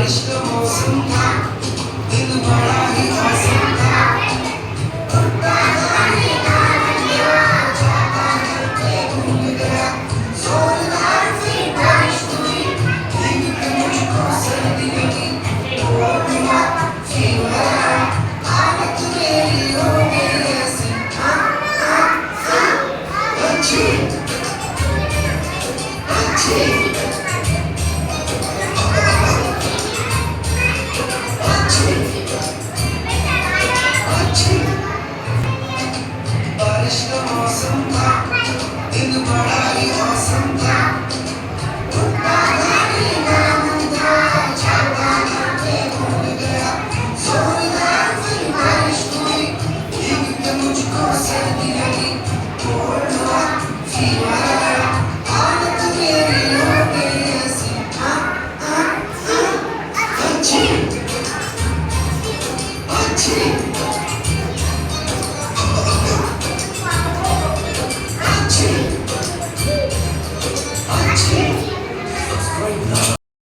बारिश का मौसम था, दिन बड़ा ही औसम था। उड़ता गाड़ी गाड़ी जाता करके भूल गया, जोरदार सी बारिश हुई, भीग के मुझको सर्दी लगी, कोल्ड हुआ, फीवर आया, हालत मेरी हो गई ऐसी। अच्छी अच्छी अच्छी बारिश का मौसम था, दिन बड़ा ही औसम था। उड़ता गाड़ी नाम था, जाता करके भूल गया, जोरदार सी बारिश हुई, भीग के मुझको सर्दी लगी, कोल्ड हुआ, फीवर आया, हालत मेरी हो गई ऐसी। अच्छी अच्छी